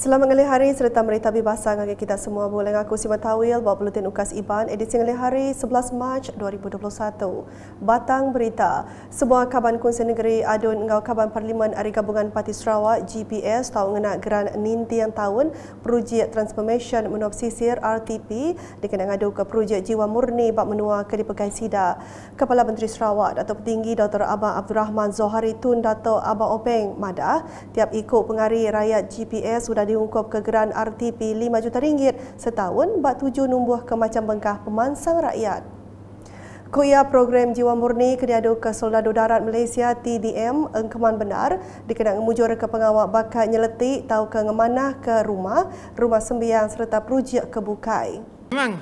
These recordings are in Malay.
Selamat ngalih hari serta berita bebasa bagi kita semua. Boleh aku Sima Tawil bawa buletin UKAS IBAN edisi ngalih hari 11 Mac 2021. Batang berita. Sebuah Kaban Kongsi Negeri adun ngau Kaban Parlimen Ari Gabungan Parti Sarawak GPS tahu ngena geran nintiang tahun projek transformation menop sisir RTP dikena ngadu ke projek jiwa murni bak menua ke dipegai sida. Kepala Menteri Sarawak Datuk Petinggi Dr. Abang Abdul Rahman Zohari Tun Datuk Abang Openg Madah tiap ikut pengari rakyat GPS sudah diungkap ke geran RTP RM5 juta setahun bak tuju numbuh ke macam bengkah pemansang rakyat. Koya program Jiwa Murni kediadu ke Soldadu Darat Malaysia TDM engkeman benar dikena ngemujur ke pengawal bakat nyeletik tahu ke ngemanah ke rumah sembiang serta projek kebukai. Memang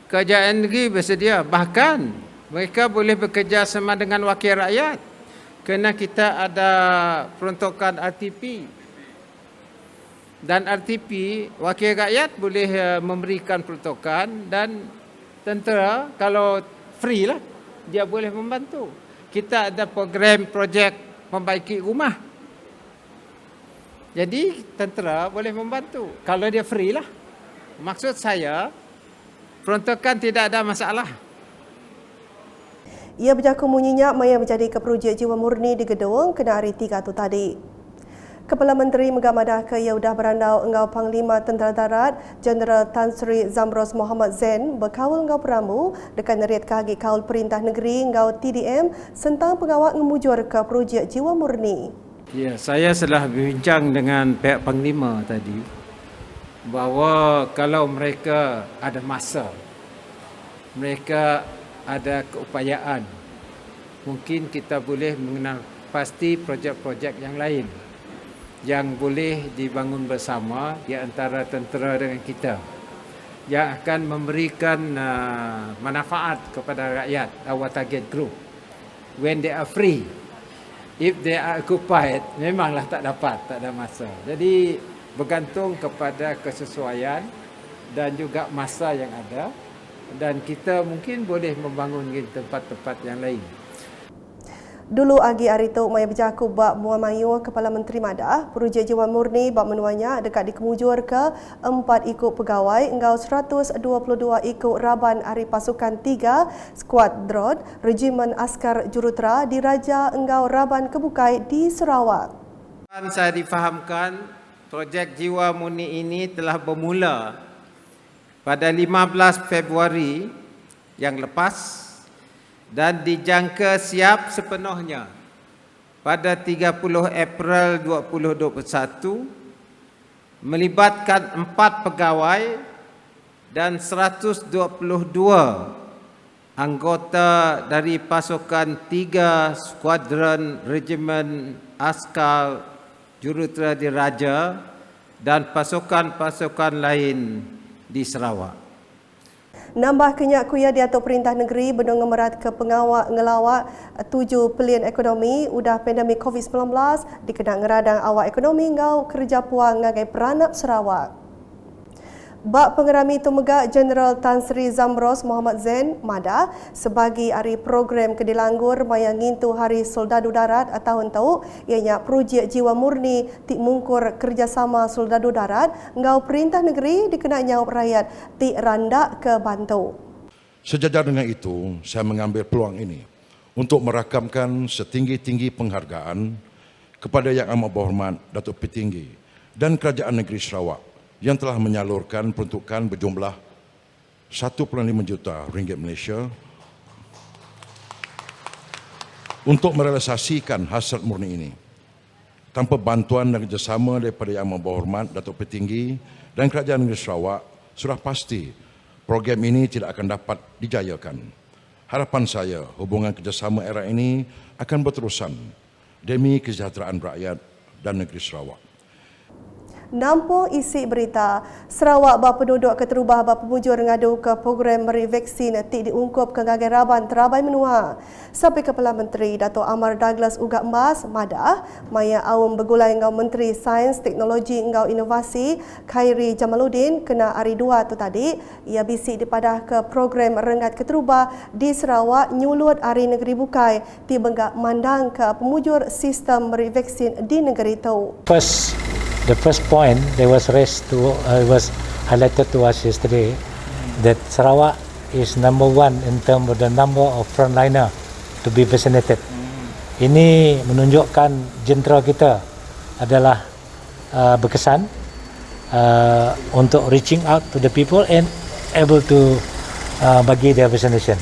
kerajaan negeri bersedia, bahkan mereka boleh bekerja sama dengan wakil rakyat kerana kita ada peruntukan RTP. Dan RTP, wakil rakyat boleh memberikan peruntukan dan tentera kalau free lah, dia boleh membantu. Kita ada program projek membaiki rumah. Jadi tentera boleh membantu kalau dia free lah. Maksud saya, peruntukan tidak ada masalah. Ia berjakung munyinya maya menjadi ke projek Jiwa Murni di Gedung kena hari 3 tu tadi. Kepala Menteri Megamadah ke ia sudah berandau engau Panglima Tentera Darat Jeneral Tan Sri Zamros Mohamad Zain berkawal engau peramu dekat neriat kahagi kaul Perintah Negeri engau TDM tentang pengawal ngemujur ke projek Jiwa Murni. Ya, saya telah berbincang dengan pihak Panglima tadi bahawa kalau mereka ada masa, mereka ada keupayaan, mungkin kita boleh mengenal pasti projek-projek yang lain yang boleh dibangun bersama di antara tentera dengan kita yang akan memberikan manfaat kepada rakyat, our target group. When they are free, if they are occupied, memanglah tak dapat, tak ada masa. Jadi bergantung kepada kesesuaian dan juga masa yang ada, dan kita mungkin boleh membangun tempat-tempat yang lain. Dulu agi hari tu maya berjaku bak Muamayu Kepala Menteri Madah projek Jiwa Murni bak menuanya dekat dikemujur ke 4 ikut pegawai engau 122 ikut Raban Ari Pasukan 3 Skuadron Regimen Askar Jurutera di Raja Engau Raban Kebukai di Sarawak. Saya difahamkan projek Jiwa Murni ini telah bermula pada 15 Februari yang lepas dan dijangka siap sepenuhnya pada 30 April 2021 melibatkan 4 pegawai dan 122 anggota dari pasukan 3 Skuadron Regimen Askar Jurutera di Raja dan pasukan-pasukan lain di Sarawak. Nambah kenyak kuya di atas Perintah Negeri benung ngemerat ke pengawal ngelawak 7 pilihan ekonomi udah pandemik COVID-19 dikena ngeradang awak ekonomi ngau kerja puang ngagai peranap Sarawak. Bak pengerami Tumegak Jeneral Tan Sri Zamros Mohamad Zain Madah sebagai hari program kedilanggur maya ngintu Hari Soldadu Darat tahun tau ianya projek Jiwa Murni tik mungkur kerjasama Soldadu Darat ngau Perintah Negeri dikena nyawab rakyat tik randak ke Bantu. Sejajar dengan itu, saya mengambil peluang ini untuk merakamkan setinggi-tinggi penghargaan kepada Yang Amat Berhormat Datuk Petinggi dan Kerajaan Negeri Sarawak yang telah menyalurkan peruntukan berjumlah 1.5 juta ringgit Malaysia untuk merealisasikan hasrat murni ini. Tanpa bantuan dan kerjasama daripada Yang Amat Berhormat Datuk Petinggi dan Kerajaan Negeri Sarawak, sudah pasti program ini tidak akan dapat dijayakan. Harapan saya, hubungan kerjasama era ini akan berterusan demi kesejahteraan rakyat dan negeri Sarawak. Nampung isi berita, Sarawak bak penduduk keterubah bak pemujur ngadu ke program beri vaksin tik diungkup ke ngagai Raban terabai menua. Sampai Kepala Menteri Dato' Amar Douglas Ugat Mas Madah, maya awam bergulai ngau Menteri Sains, Teknologi ngau Inovasi Khairi Jamaluddin kena hari 2 tu tadi, ia bisik dipadah ke program rengat keterubah di Sarawak nyulut hari negeri bukai ti benggak mandang ke pemujur sistem beri vaksin di negeri itu. First the first point that was raised to was highlighted to us yesterday that Sarawak is number one in terms of the number of frontliner to be vaccinated. Ini menunjukkan jentera kita adalah berkesan untuk reaching out to the people and able to bagi their vaccination.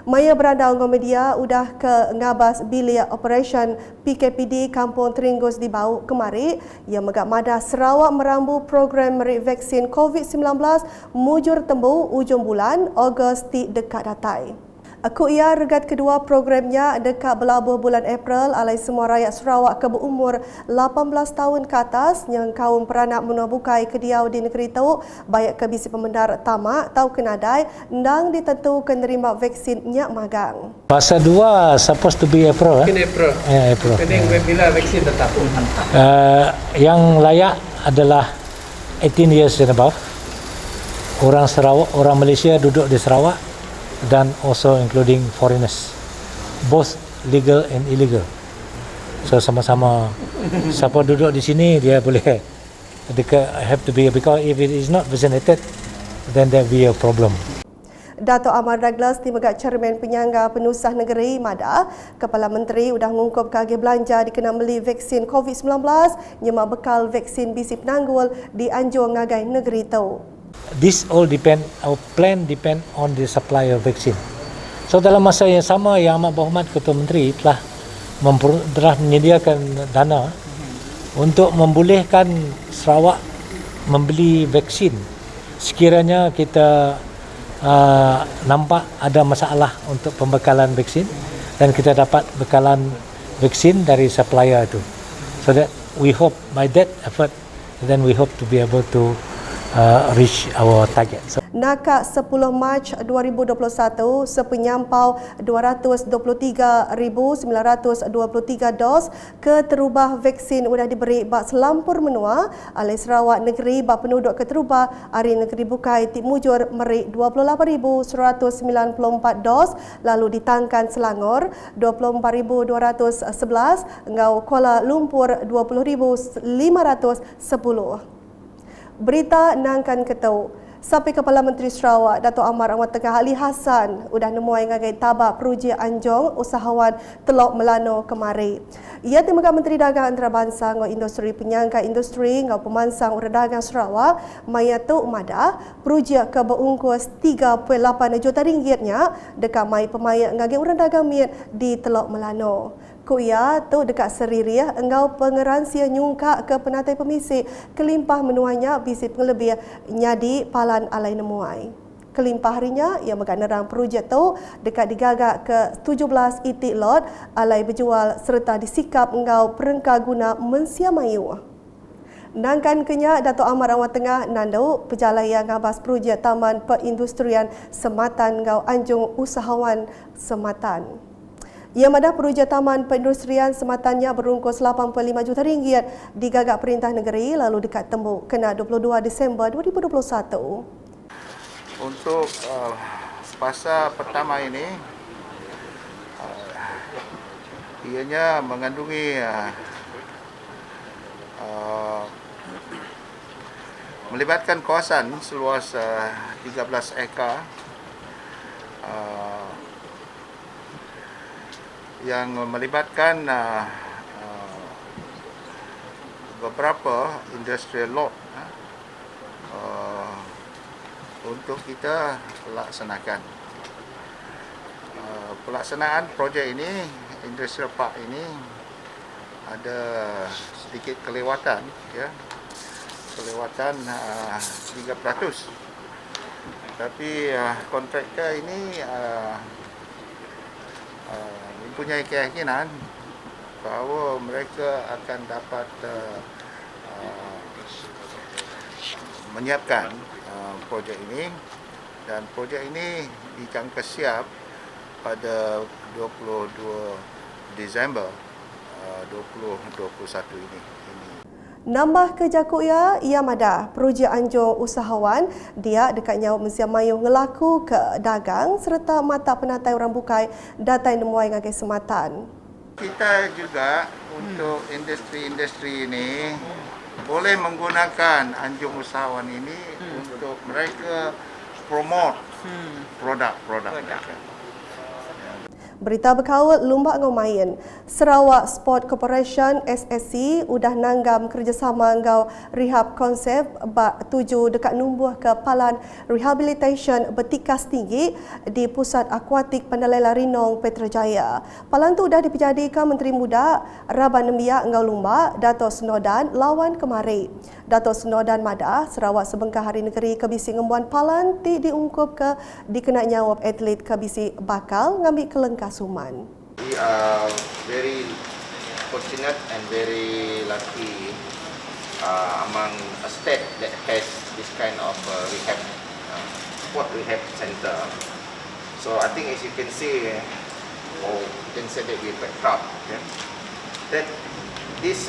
Maya beranda ongkong media udah ke ngabas bilik operation PKPD Kampung Teringgus di Bau kemari yang megak madah Sarawak merambu program merik vaksin COVID-19 mujur tembu ujung bulan Ogos ti dekat datai. Aku ia regat kedua programnya dekat belabuh bulan April alai semua rakyat Sarawak ke berumur 18 tahun ke atas yang kaum peranak menua bukai kediau di negeri tu baik ke bisi pemendar tamak tau kenadai ndang ditentu menerima vaksin nyak magang. Fasa 2 supposed to be April. April. April. Kening bila vaksin tetap. Yang layak adalah 18 years and above. Orang Sarawak, orang Malaysia duduk di Sarawak dan also including foreigners, both legal and illegal. So sama-sama siapa duduk di sini dia boleh have to be, because if it is not vaccinated then there will be a problem. Dato' Amar Douglas di megak Cermin Penyangga Penusah Negeri Madah, Kepala Menteri udah mengungkap kage belanja dikena beli vaksin COVID-19 nyema bekal vaksin bisi penanggul di anjur ngagai negeri tu. This all depend, our plan depend on the supply of vaccine. So dalam masa yang sama, Yang Amat Berhormat Ketua Menteri telah menyediakan dana untuk membolehkan Sarawak membeli vaksin sekiranya kita nampak ada masalah untuk pembekalan vaksin dan kita dapat bekalan vaksin dari supplier itu. So that we hope by that effort, then we hope to be able to reach our target. So, Nakak 10 Mac 2021, sepenyampau 223,923 dos keterubah vaksin sudah diberi bak selampur menua alai Sarawak negeri bak penduduk keterubah hari negeri bukai ti mujur meri 28,194 dos, lalu di Tangkan Selangor 24,211, ngau Kuala Lumpur 20,510. Berita nangkan ketau. Sampai Kepala Menteri Sarawak, Dato' Amar Anwar Tengah Ali Hassan udah nemuai ngagai tabak peruji Anjong usahawan Teluk Melano kemari. Ia timbaga Menteri Dagang Antarabangsa ngau industri penyangga industri ngau pemansang urang dagang Sarawak maya tu madah peruji ke berungkus 3.8 juta ringgitnya dekat mai pemaya ngagai urang dagang miat di Teluk Melano. Kuya tu dekat Seririah engau pengeransia nyungka ke penatai pemisi kelimpah menuanya bisi pengelebih nyadi palan alai nemuai. Kelimpah harinya ia megak nerang perujet tu dekat digagak ke 17 itik lot alai berjual serta disikap engau perengka guna mensia mayu. Nangkan kenya Dato' Amar Anwar Tengah nandau pejalan ngabas perujet Taman Perindustrian Sematan ngau Anjung Usahawan Sematan. Ia madah peruja Taman Perindustrian Sematannya berungkus 85 juta ringgit digagak Perintah Negeri lalu dekat tembuk kena 22 Disember 2021. Untuk fasa pertama ini ianya mengandungi melibatkan kawasan seluas 13 ekar yang melibatkan beberapa industrial lot untuk kita laksanakan. Pelaksanaan projek ini, industrial park ini ada sedikit kelewatan, ya, kelewatan 3%. Tapi kontraktor ini mempunyai keyakinan bahawa mereka akan dapat menyiapkan projek ini, dan projek ini dijangka siap pada 22 Disember 2021 ini. Nambah ke Jakuya, ia madah peruji Anjung usahawan dia dekat Nyau Mesia Mayu ngelaku ke dagang serta mata penatai orang bukai datai nemuai ngagai sematan. Kita juga untuk industri-industri ini boleh menggunakan anjung usahawan ini untuk mereka promote produk-produk mereka. Berita berkawal Lumba Ngomayan. Sarawak Sport Corporation SSC udah nanggam kerjasama ngau rehab konsep bak tuju dekat numbuh ke palan rehabilitation bertikas tinggi di Pusat Akuatik Pandalela Rinong Petrajaya. Palan tu dah dipejadikan Menteri Muda Raban Nembia ngau Lumba Dato' Senodan lawan kemari. Dato' Senodan Madah Sarawak Sebengkah Hari Negeri Kebisi ngembuan palan ti diungkup ke dikena nyawab atlet Kebisi bakal ngambil kelengkasuman. We are very fortunate and very lucky among a state that has this kind of rehab, sport rehab center. So I think as you can see, or you can say that we're quite proud, okay, that this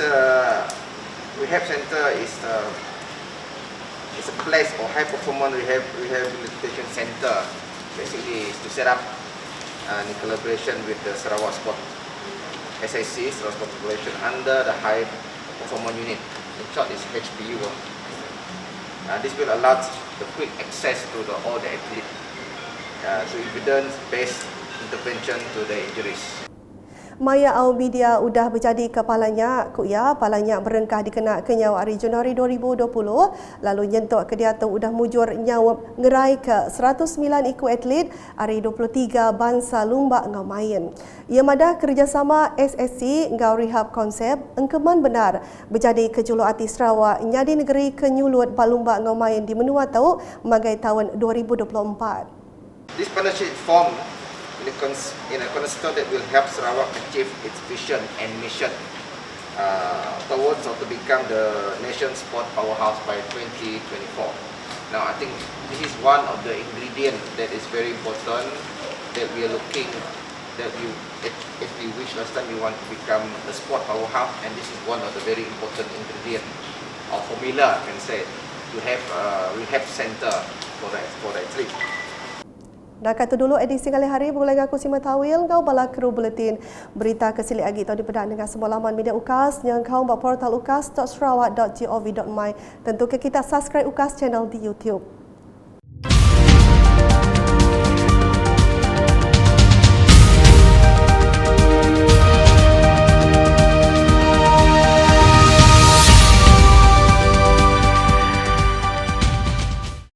rehab center is a place or high performance rehabilitation center. Basically, is to set up in collaboration with the Sarawak Sport SIC, Sarawak Sport Corporation, under the High Performance Unit. In short, is HPU. This will allow the quick access to all the athletes, to evidence-based intervention to the injuries. Maya Aubidia udah berjadi kepalanya, palanya berengkah dikena ke nyawa hari Januari 2020, lalu nyentuk ke dia tu udah mujur nyawa ngerai ke 109 ikut atlet hari 23 Bangsa Lumba Ngomayan. Ia madah kerjasama SSC ngau rehab konsep engkeman benar berjadi kejuluk artis Sarawak nyadi negeri kenyulut Balumba Ngomayan di menua tau magai tahun 2024. This partnership formed in a cornerstone that will help Sarawak achieve its vision and mission towards or to become the nation's sport powerhouse by 2024. Now, I think this is one of the ingredients that is very important that we are looking, that if we wish last time we want to become the sport powerhouse, and this is one of the very important ingredient or formula, I can say, to have a rehab center for the athlete. Dah kata dulu edisi kali hari boleh aku Sima Tawil kau bala kru buletin berita kesilik lagi tahu dipedak dengan semua laman media UKAS yang kau buat portal ukas.sarawak.gov.my. Tentu ke kita subscribe UKAS channel di YouTube.